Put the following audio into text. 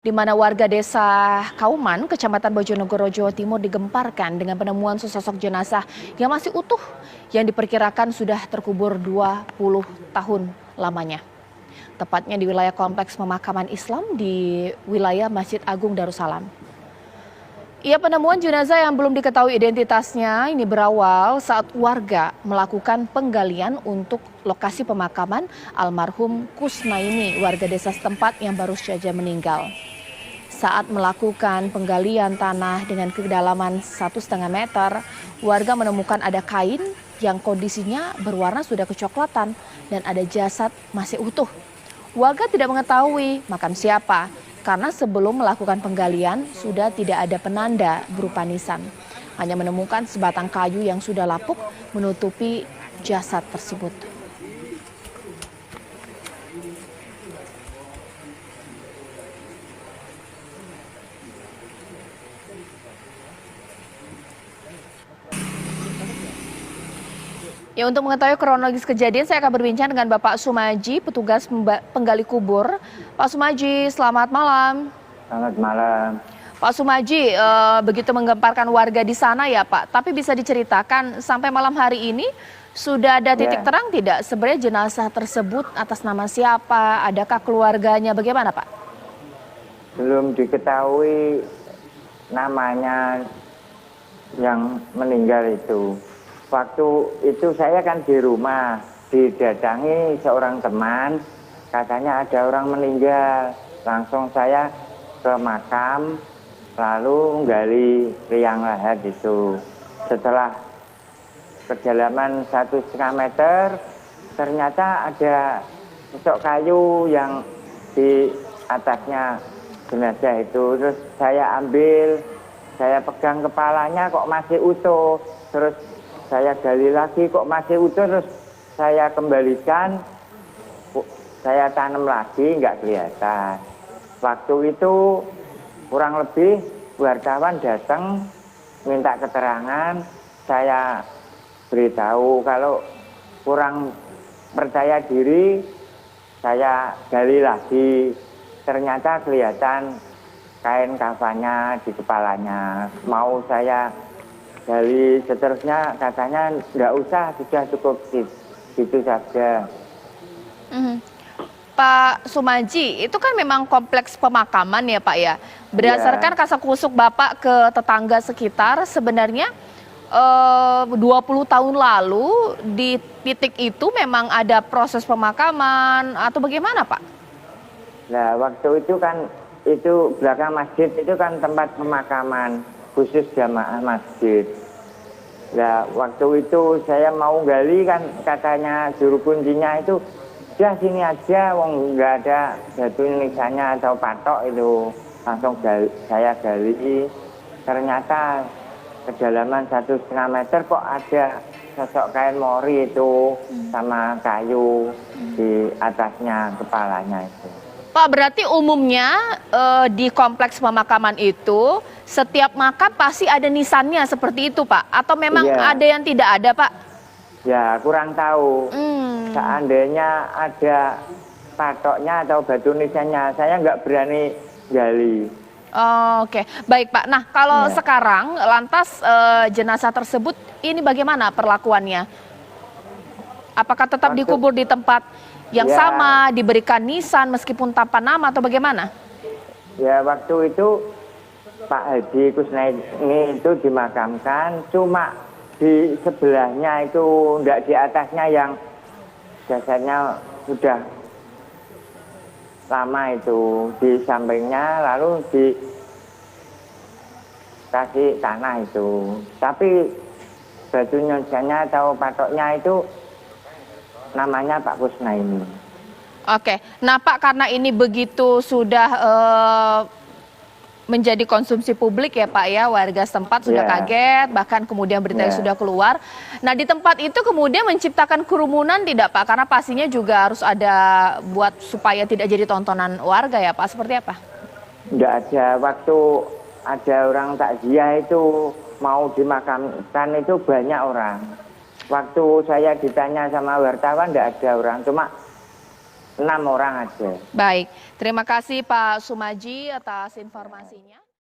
Di mana warga desa Kauman, Kecamatan Bojonegoro, Jawa Timur digemparkan dengan penemuan sesosok jenazah yang masih utuh yang diperkirakan sudah terkubur 20 tahun lamanya. Tepatnya di wilayah kompleks pemakaman Islam di wilayah Masjid Agung Darussalam. Penemuan jenazah yang belum diketahui identitasnya ini berawal saat warga melakukan penggalian untuk lokasi pemakaman almarhum Kusnaini, warga desa setempat yang baru saja meninggal. Saat melakukan penggalian tanah dengan kedalaman 1,5 meter, warga menemukan ada kain yang kondisinya berwarna sudah kecoklatan dan ada jasad masih utuh. Warga tidak mengetahui makam siapa karena sebelum melakukan penggalian sudah tidak ada penanda berupa nisan. Hanya menemukan sebatang kayu yang sudah lapuk menutupi jasad tersebut. Untuk mengetahui kronologis kejadian, saya akan berbincang dengan Bapak Sumaji, petugas penggali kubur. Pak Sumaji, selamat malam. Selamat malam. Pak Sumaji, begitu menggemparkan warga di sana ya Pak, tapi bisa diceritakan sampai malam hari ini sudah ada titik terang tidak? Sebenarnya jenazah tersebut atas nama siapa? Adakah keluarganya? Bagaimana Pak? Belum diketahui namanya yang meninggal itu. Waktu itu saya kan di rumah, didatangi seorang teman, katanya ada orang meninggal. Langsung saya ke makam, lalu menggali liang lahat itu. Setelah perjalanan 1,5 meter, ternyata ada sosok kayu yang di atasnya jenazah itu. Terus saya ambil, saya pegang kepalanya kok masih utuh. Terus saya gali lagi kok masih utuh, terus saya kembalikan, saya tanam lagi nggak kelihatan. Waktu itu kurang lebih wartawan datang minta keterangan, saya beritahu kalau kurang percaya diri, saya gali lagi, ternyata kelihatan kain kafannya di kepalanya. Mau saya gali seterusnya, katanya nggak usah, sudah cukup gitu saja. Pak Sumaji, itu kan memang kompleks pemakaman ya Pak ya. Berdasarkan kasakusuk Bapak ke tetangga sekitar, sebenarnya 20 tahun lalu di titik itu memang ada proses pemakaman atau bagaimana Pak? Nah, waktu itu kan, itu belakang masjid itu kan tempat pemakaman khusus jamaah masjid. Nah, waktu itu saya mau gali kan, katanya juru kuncinya itu, udah sini aja, wong nggak ada batu nisannya atau patok itu. Langsung saya gali, ternyata kedalaman 1,5 meter kok ada sosok kain mori itu sama kayu di atasnya kepalanya itu. Pak, berarti umumnya di kompleks pemakaman itu setiap makam pasti ada nisannya seperti itu Pak? Atau memang ada yang tidak ada Pak? Ya, kurang tahu. Seandainya ada patoknya atau batu nisannya, saya nggak berani gali. Oke, baik Pak. Nah, kalau sekarang lantas jenazah tersebut ini bagaimana perlakuannya? Apakah tetap dikubur di tempat yang sama, diberikan nisan meskipun tanpa nama atau bagaimana? Ya, waktu itu Pak Haji Kusnaini itu dimakamkan, cuma di sebelahnya itu, enggak di atasnya yang jasadnya sudah lama itu, di sampingnya lalu dikasih tanah itu. Tapi batu nisannya atau patoknya itu namanya Pak Kusnaini. Oke, nah Pak, karena ini begitu sudah menjadi konsumsi publik ya Pak ya, warga setempat sudah kaget, bahkan kemudian beritanya sudah keluar. Nah, di tempat itu kemudian menciptakan kerumunan tidak Pak? Karena pastinya juga harus ada buat supaya tidak jadi tontonan warga ya Pak, seperti apa? Enggak ada, waktu ada orang takziah itu mau dimakamkan itu banyak orang. Waktu saya ditanya sama wartawan enggak ada orang, cuma 6 orang aja. Baik, terima kasih Pak Sumaji atas informasinya.